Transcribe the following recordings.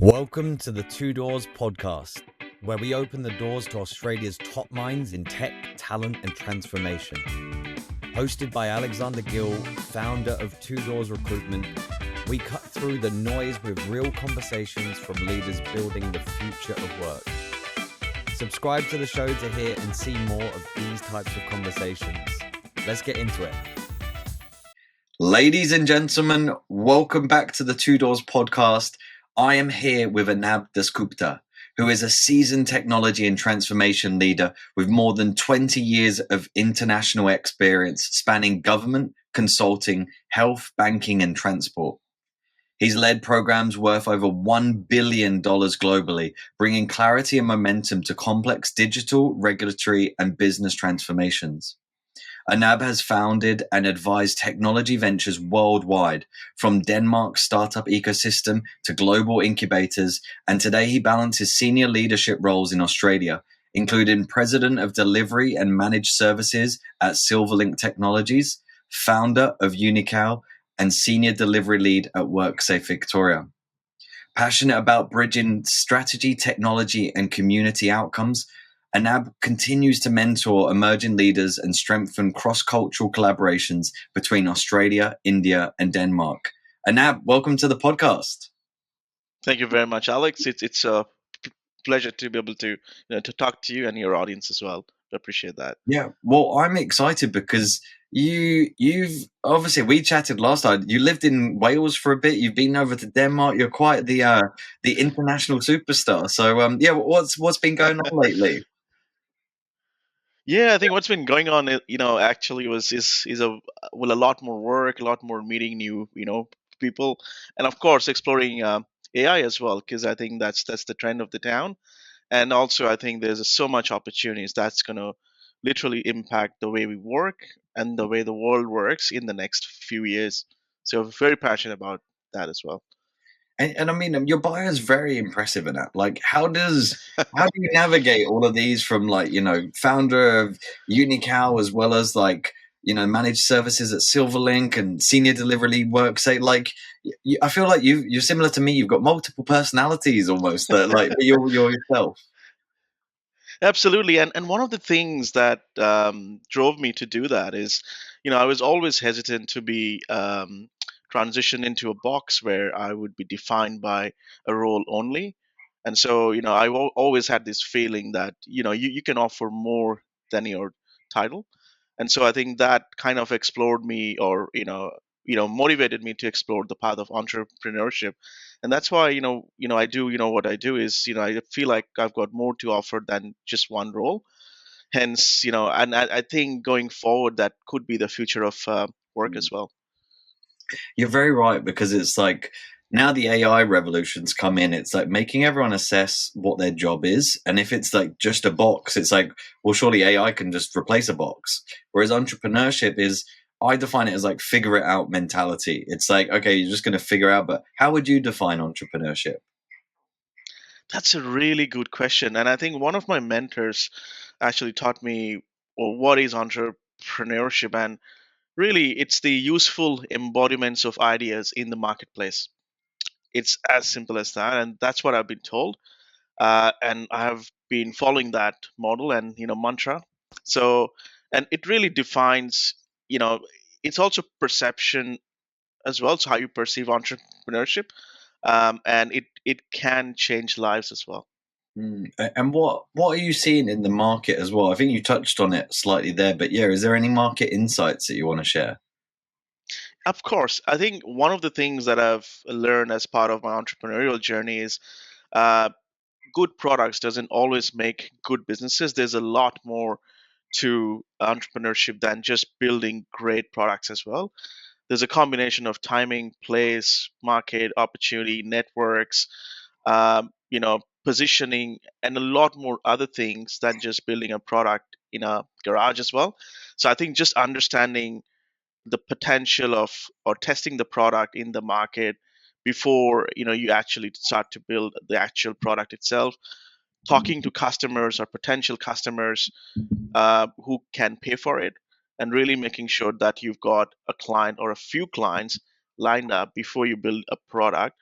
Welcome to the Two Doors podcast, where we open the doors to Australia's top minds in tech, talent, and transformation. Hosted by Alexander Gill, founder of Two Doors Recruitment, we cut through the noise with real conversations from leaders building the future of work. Subscribe to the show to hear and see more of these types of conversations. Let's get into it. Ladies and gentlemen, welcome back to the Two Doors podcast. I am here with Arnab Dasgupta, who is a seasoned technology and transformation leader with more than 20 years of international experience spanning government, consulting, health, banking, and transport. He's led programs worth over $1 billion globally, bringing clarity and momentum to complex digital, regulatory, and business transformations. Arnab has founded and advised technology ventures worldwide, from Denmark's startup ecosystem to global incubators, and today he balances senior leadership roles in Australia, including President of Delivery and Managed Services at Silverlink Technologies, founder of Unocal, and Senior Delivery Lead at WorkSafe Victoria. Passionate about bridging strategy, technology, and community outcomes, Arnab continues to mentor emerging leaders and strengthen cross-cultural collaborations between Australia, India, and Denmark. Arnab, welcome to the podcast. Thank you very much, Alex. It's a pleasure to be able to to talk to you and your audience as well. I appreciate that. Yeah, well, I'm excited because you've obviously, we chatted last time. You lived in Wales for a bit. You've been over to Denmark. You're quite the international superstar. So yeah, what's been going on lately? Yeah, I think what's been going on, actually is a lot more work, a lot more meeting new, people, and of course exploring AI as well, because I think that's the trend of the town, and also I think there's so much opportunities that's gonna literally impact the way we work and the way the world works in the next few years. So very passionate about that as well. And I mean, your bio is very impressive in that. Like, how do you navigate all of these from founder of Unocal as well as managed services at Silverlink and senior delivery lead WorkSafe? Like, I feel like you're similar to me. You've got multiple personalities almost. That like you're yourself. Absolutely, and one of the things that drove me to do that is, I was always hesitant to be transitioned into a box where I would be defined by a role only, and so I always had this feeling that you can offer more than your title, and so I think that kind of explored me, or motivated me to explore the path of entrepreneurship, and that's why I do what I do is I feel like I've got more to offer than just one role. Hence, and I think going forward that could be the future of work as well. You're very right, because it's like now the AI revolution's come in. It's like making everyone assess what their job is. And if it's like just a box, it's like, well, surely AI can just replace a box. Whereas entrepreneurship is, I define it as like figure it out mentality. It's like, okay, you're just going to figure out, but how would you define entrepreneurship? That's a really good question. And I think one of my mentors actually taught me, well, what is entrepreneurship? And really, it's the useful embodiments of ideas in the marketplace. It's as simple as that. And that's what I've been told. And I have been following that model and, mantra. So, and it really defines, it's also perception as well. So how you perceive entrepreneurship. And it can change lives as well. And what are you seeing in the market as well? I think you touched on it slightly there, but yeah, is there any market insights that you want to share? Of course, I think one of the things that I've learned as part of my entrepreneurial journey is uh, good products doesn't always make good businesses. There's a lot more to entrepreneurship than just building great products as well. There's a combination of timing, place, market, opportunity, networks, positioning, and a lot more other things than just building a product in a garage as well. So I think just understanding the potential of, or testing the product in the market before you actually start to build the actual product itself, talking to customers or potential customers who can pay for it, and really making sure that you've got a client or a few clients lined up before you build a product.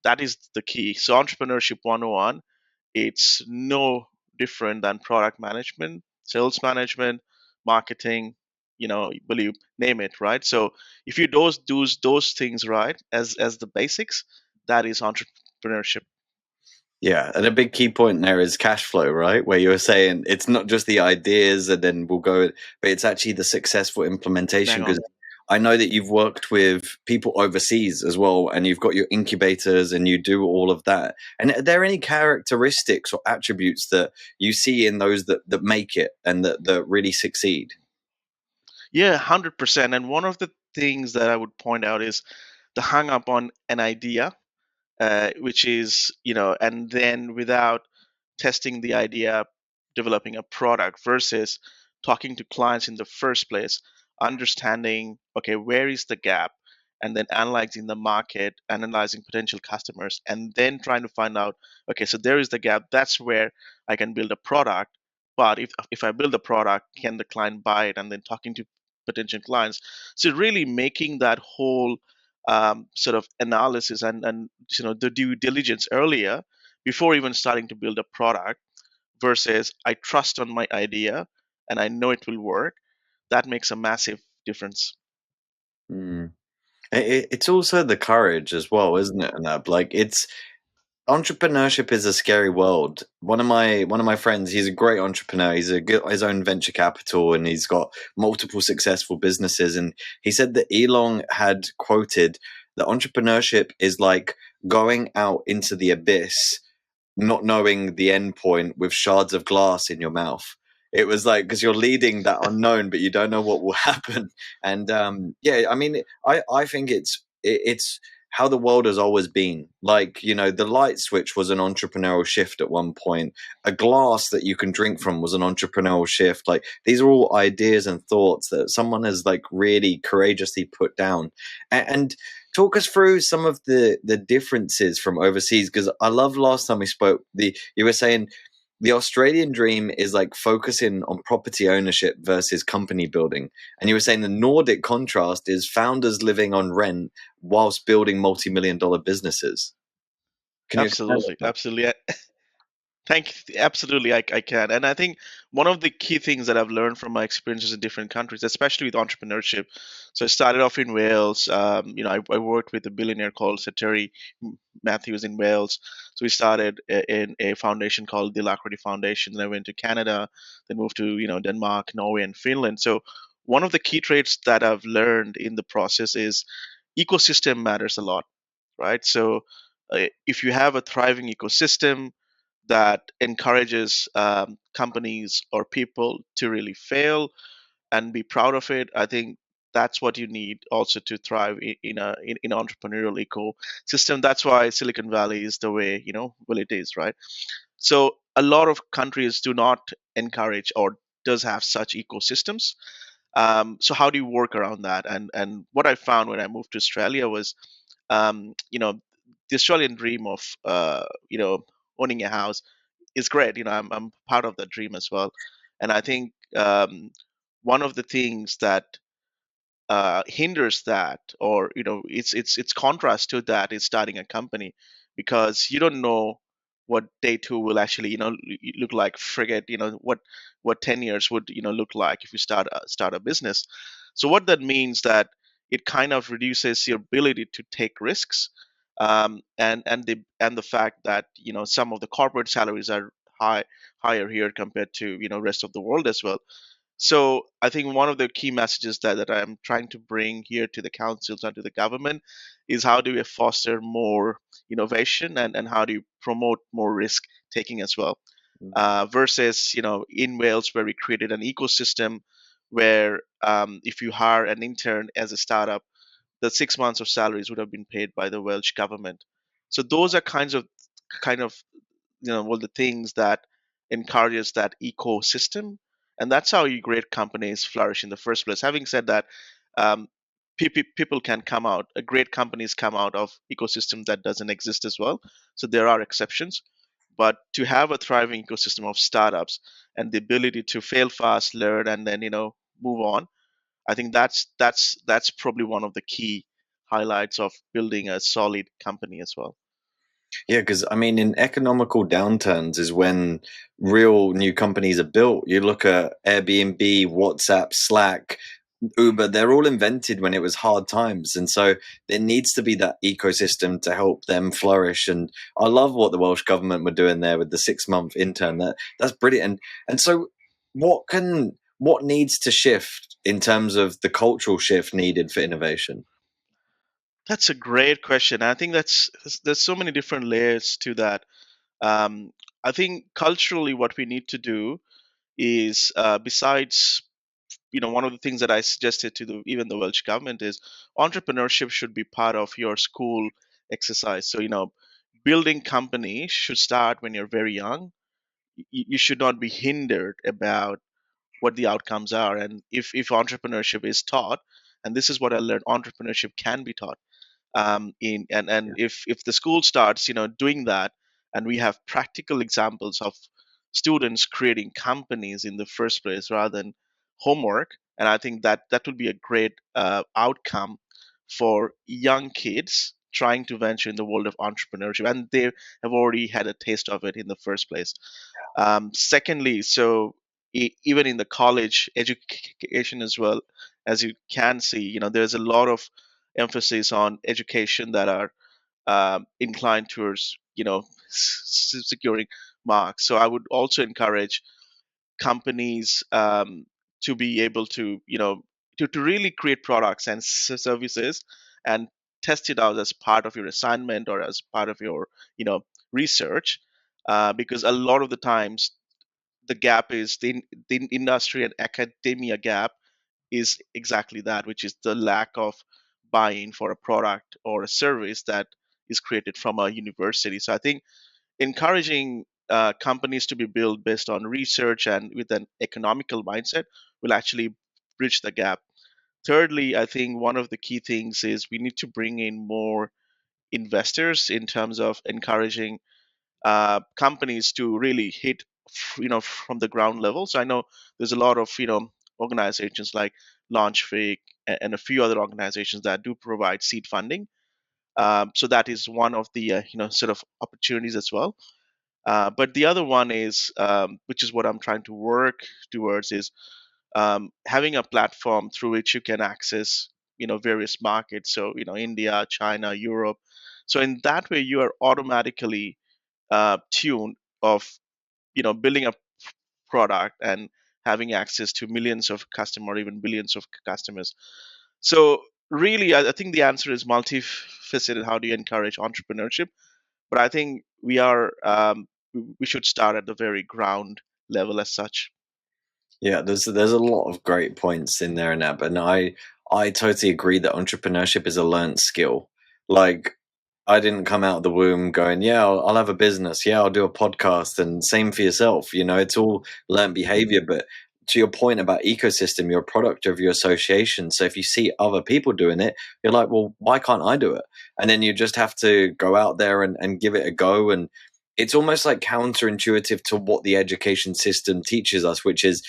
That is the key. So entrepreneurship 101, it's no different than product management, sales management, marketing, believe name it, right? So if you those things right as the basics, that is entrepreneurship. Yeah, and a big key point there is cash flow, right? Where you were saying it's not just the ideas and then we'll go, but it's actually the successful implementation. Bang on. Because I know that you've worked with people overseas as well, and you've got your incubators and you do all of that. And are there any characteristics or attributes that you see in those that make it and that really succeed? Yeah, 100%. And one of the things that I would point out is the hang up on an idea, which is, and then without testing the idea, developing a product versus talking to clients in the first place, understanding, okay, where is the gap, and then analyzing the market, analyzing potential customers, and then trying to find out, okay, so there is the gap. That's where I can build a product. But if I build a product, can the client buy it? And then talking to potential clients. So really making that whole sort of analysis and the due diligence earlier before even starting to build a product versus I trust on my idea and I know it will work. That makes a massive difference. Mm. It's also the courage as well, isn't it? And that, like, it's entrepreneurship is a scary world. One of my friends, he's a great entrepreneur. He's got his own venture capital and he's got multiple successful businesses. And he said that Elon had quoted that entrepreneurship is like going out into the abyss not knowing the end point with shards of glass in your mouth. It was like because you're leading that unknown, but you don't know what will happen. And yeah, I mean, I think it's how the world has always been. Like the light switch was an entrepreneurial shift at one point. A glass that you can drink from was an entrepreneurial shift. Like these are all ideas and thoughts that someone has like really courageously put down. And talk us through some of the differences from overseas, because I love last time we spoke the you were saying the Australian dream is like focusing on property ownership versus company building, and you were saying the Nordic contrast is founders living on rent whilst building multi-million-dollar businesses. Can you expand on Absolutely, that? absolutely. Thank you. Absolutely, I can. And I think one of the key things that I've learned from my experiences in different countries, especially with entrepreneurship. So I started off in Wales. I worked with a billionaire called Sateri Matthews in Wales. So we started in a foundation called the Alacrity Foundation. Then I went to Canada, then moved to Denmark, Norway, and Finland. So one of the key traits that I've learned in the process is ecosystem matters a lot, right? So if you have a thriving ecosystem that encourages companies or people to really fail and be proud of it, I think that's what you need also to thrive in entrepreneurial ecosystem. That's why Silicon Valley is the way well it is, right? So a lot of countries do not encourage or does have such ecosystems. So how do you work around that? And what I found when I moved to Australia was, the Australian dream of owning a house is great. I'm part of that dream as well, and I think one of the things that hinders that, or it's contrast to that, is starting a company, because you don't know what day two will actually look like. Forget what 10 years would look like if you start a business. So what that means that it kind of reduces your ability to take risks, and the fact that some of the corporate salaries are higher here compared to rest of the world as well. So I think one of the key messages that I'm trying to bring here to the councils and to the government is how do we foster more innovation, and how do you promote more risk taking as well, versus in Wales, where we created an ecosystem where if you hire an intern as a startup, the 6 months of salaries would have been paid by the Welsh government. So those are kind of all the things that encourages that ecosystem, and that's how you great companies flourish in the first place. Having said that, um, people can come out, great companies come out of ecosystem that doesn't exist as well. So there are exceptions, but to have a thriving ecosystem of startups and the ability to fail fast, learn, and then move on, I think that's probably one of the key highlights of building a solid company as well. Yeah, because I mean, in economical downturns is when real new companies are built. You look at Airbnb, WhatsApp, Slack, Uber, they're all invented when it was hard times. And so there needs to be that ecosystem to help them flourish. And I love what the Welsh government were doing there with the 6 month intern. That's brilliant. And so what needs to shift in terms of the cultural shift needed for innovation? That's a great question. I think there's so many different layers to that. Um, I think culturally, what we need to do is, besides, one of the things that I suggested to even the Welsh government is entrepreneurship should be part of your school exercise. So, building company should start when you're very young. You should not be hindered about what the outcomes are. And if entrepreneurship is taught, and this is what I learned, entrepreneurship can be taught, in and if the school starts doing that, and we have practical examples of students creating companies in the first place rather than homework, and I think that would be a great outcome for young kids trying to venture in the world of entrepreneurship, and they have already had a taste of it in the first place. Secondly, so even in the college education as well, as you can see, there's a lot of emphasis on education that are inclined towards securing marks. So I would also encourage companies to be able to to really create products and services and test it out as part of your assignment or as part of your you know research, because a lot of the times the gap is the industry and academia gap is exactly that, which is the lack of buy-in for a product or a service that is created from a university. So I think encouraging companies to be built based on research and with an economical mindset will actually bridge the gap. Thirdly, I think one of the key things is we need to bring in more investors in terms of encouraging companies to really hit from the ground level. So I know there's a lot of organizations like Launchfake and a few other organizations that do provide seed funding. So that is one of the sort of opportunities as well. But the other one is, which is what I'm trying to work towards, is having a platform through which you can access various markets. So India, China, Europe. So in that way, you are automatically tuned of building a product and having access to millions of customers, even billions of customers. So really, I think the answer is multifaceted. How do you encourage entrepreneurship? But I think we should start at the very ground level as such. Yeah, there's a lot of great points in there, Nab, and I totally agree that entrepreneurship is a learned skill. Like, I didn't come out of the womb going, yeah, I'll have a business, yeah, I'll do a podcast, and same for yourself. It's all learned behavior. But to your point about ecosystem, you're a product of your association. So if you see other people doing it, you're like, well, why can't I do it? And then you just have to go out there and give it a go. And it's almost like counterintuitive to what the education system teaches us, which is,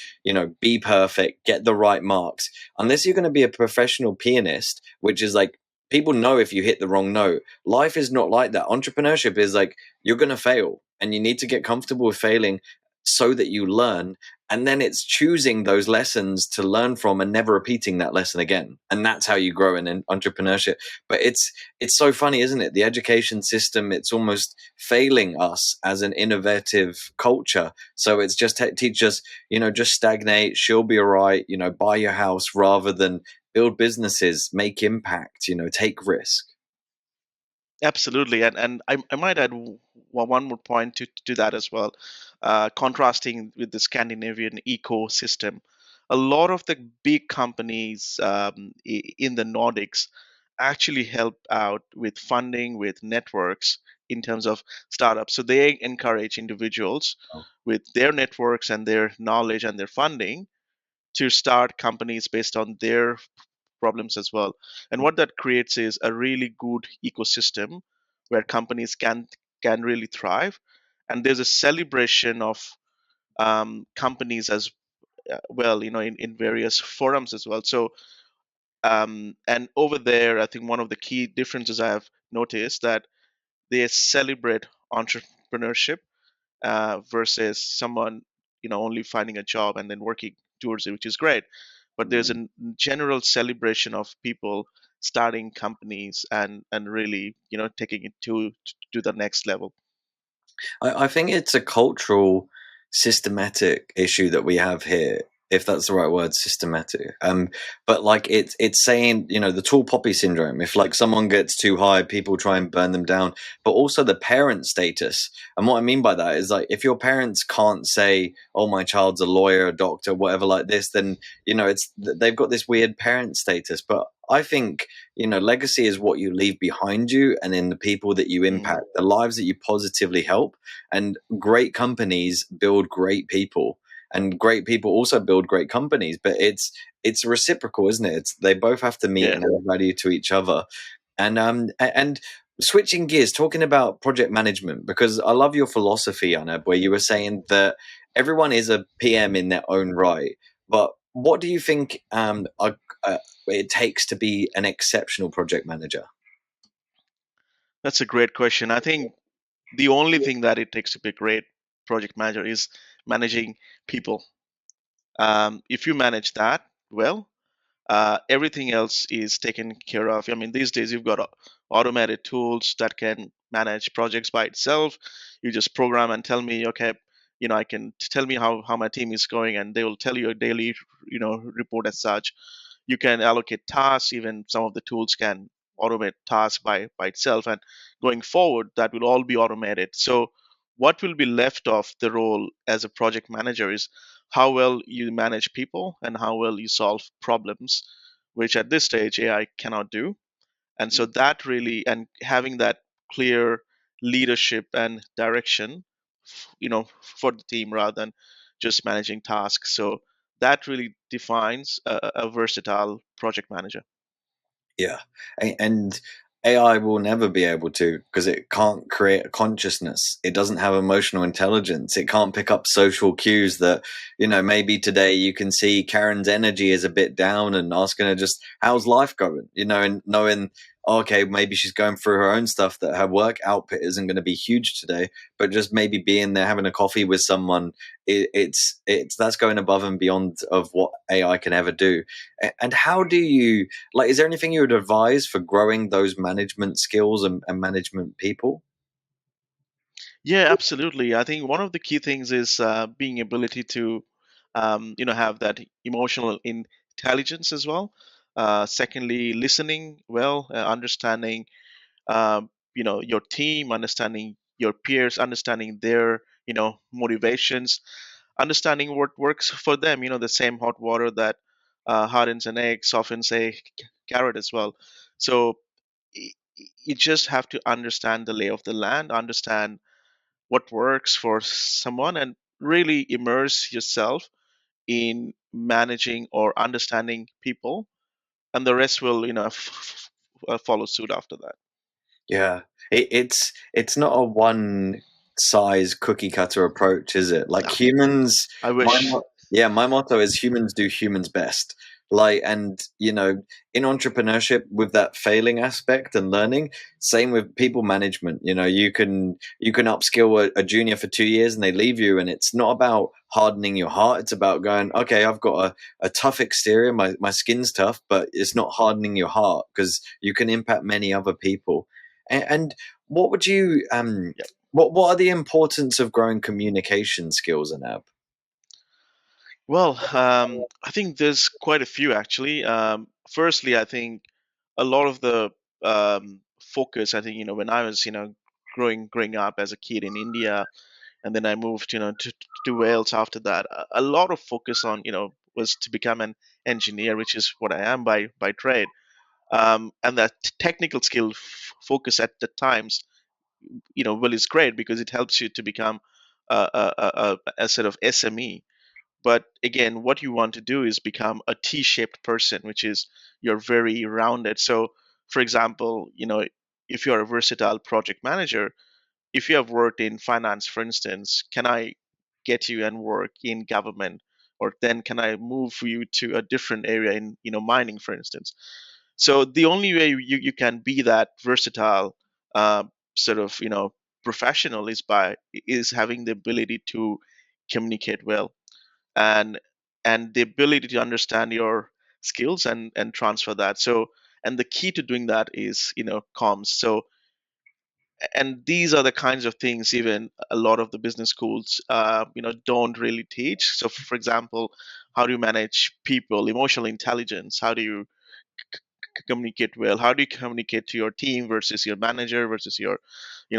be perfect, get the right marks. Unless you're going to be a professional pianist, which is like, people know if you hit the wrong note. Life is not like that. Entrepreneurship is like, you're going to fail and you need to get comfortable with failing so that you learn. And then it's choosing those lessons to learn from and never repeating that lesson again. And that's how you grow in entrepreneurship. But it's so funny, isn't it? The education system, it's almost failing us as an innovative culture. So it's just teach us, just stagnate, she'll be all right, buy your house rather than build businesses, make impact, take risk. Absolutely, and I might add one more point to that as well. Contrasting with the Scandinavian ecosystem, a lot of the big companies in the Nordics actually help out with funding, with networks in terms of startups. So they encourage individuals Oh, with their networks and their knowledge and their funding to start companies based on their problems as well. And what that creates is a really good ecosystem where companies can really thrive. And there's a celebration of companies as well, in various forums as well. So and over there, I think one of the key differences I have noticed that they celebrate entrepreneurship versus someone only finding a job and then working towards it, which is great. But there's a general celebration of people starting companies and really taking it to the next level. I think it's a cultural, systematic issue that we have here, if that's the right word, systematic. But like it's saying, the tall poppy syndrome. If like someone gets too high, people try and burn them down. But also the parent status. And what I mean by that is like if your parents can't say, "Oh, my child's a lawyer, a doctor, whatever," like this, then it's they've got this weird parent status. But I think legacy is what you leave behind you, and then the people that you Mm, impact, the lives that you positively help. And great companies build great people, and great people also build great companies. But it's reciprocal, isn't it? They both have to meet yeah. and add value to each other. And switching gears, talking about project management, because I love your philosophy, Anab, where you were saying that everyone is a PM in their own right. But what do you think it takes to be an exceptional project manager? That's a great question. I think the only thing that it takes to be a great project manager is managing people. If you manage that well, everything else is taken care of. I mean, these days you've got automated tools that can manage projects by itself. You just program and tell me, okay, I can tell me how my team is going, and they will tell you a daily, report as such. You can allocate tasks. Even some of the tools can automate tasks by itself, and going forward, that will all be automated. So what will be left of the role as a project manager is how well you manage people and how well you solve problems, which at this stage AI cannot do. And so that really, and having that clear leadership and direction, for the team rather than just managing tasks. So that really defines a versatile project manager. Yeah. And AI will never be able to, because it can't create a consciousness. It doesn't have emotional intelligence. It can't pick up social cues that, maybe today you can see Karen's energy is a bit down and asking her just, how's life going? And knowing, okay, maybe she's going through her own stuff, that her work output isn't going to be huge today, but just maybe being there having a coffee with someone, it's that's going above and beyond of what AI can ever do. And how do you, like, is there anything you would advise for growing those management skills and management people? Yeah, absolutely. I think one of the key things is being ability to, have that emotional intelligence as well. Secondly, listening well, understanding, your team, understanding your peers, understanding their, motivations, understanding what works for them. The same hot water that hardens an egg softens a carrot as well. So you just have to understand the lay of the land, understand what works for someone, and really immerse yourself in managing or understanding people, and the rest will follow suit after that. Yeah, it's not a one size cookie cutter approach, is it? Like No, humans, I wish. yeah, my motto is humans do humans best. Like, and in entrepreneurship, with that failing aspect and learning, same with people management. You can upskill a junior for 2 years and they leave you, and it's not about hardening your heart. It's about going, okay, I've got a tough exterior, my skin's tough, but it's not hardening your heart, because you can impact many other people. And what would you Yeah. what are the importance of growing communication skills in app? Well, I think there's quite a few actually. Firstly, I think a lot of the focus. I think when I was growing up as a kid in India, and then I moved to Wales after that. A lot of focus on was to become an engineer, which is what I am by trade. And that technical skill focus at the times, well, is great because it helps you to become a sort of SME. But again, what you want to do is become a T-shaped person, which is you're very rounded. So, for example, if you're a versatile project manager, if you have worked in finance, for instance, can I get you and work in government? Or then can I move you to a different area in mining, for instance? So the only way you can be that versatile sort of professional is having the ability to communicate well, and the ability to understand your skills and transfer that. So, and the key to doing that is comms. So, and these are the kinds of things even a lot of the business schools don't really teach. So, for example, how do you manage people, emotional intelligence? How do you communicate well? How do you communicate to your team versus your manager versus your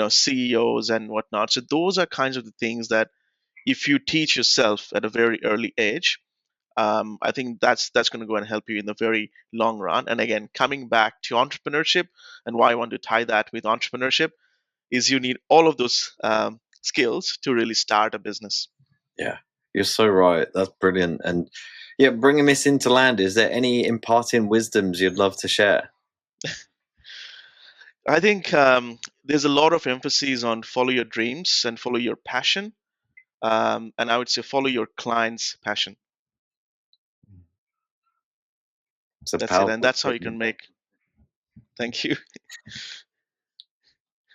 CEOs and whatnot? So those are kinds of the things that if you teach yourself at a very early age, I think that's going to go and help you in the very long run. And again, coming back to entrepreneurship, and why I want to tie that with entrepreneurship is you need all of those skills to really start a business. Yeah, you're so right. That's brilliant. And yeah, bringing this into land, is there any imparting wisdoms you'd love to share? I think there's a lot of emphasis on follow your dreams and follow your passion, and I would say follow your client's passion. It's a That's it, and powerful that's how you statement. can make. Thank you.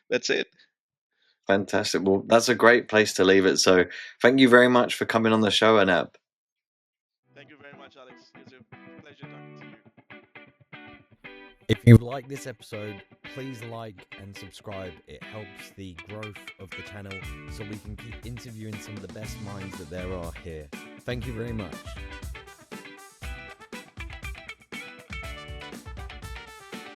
That's it. Fantastic. Well, that's a great place to leave it. So thank you very much for coming on the show, Anab. Thank you very much, Alex. It's a pleasure talking to you. If you like this episode, please like and subscribe. It helps the growth of the channel so we can keep interviewing some of the best minds that there are here. Thank you very much.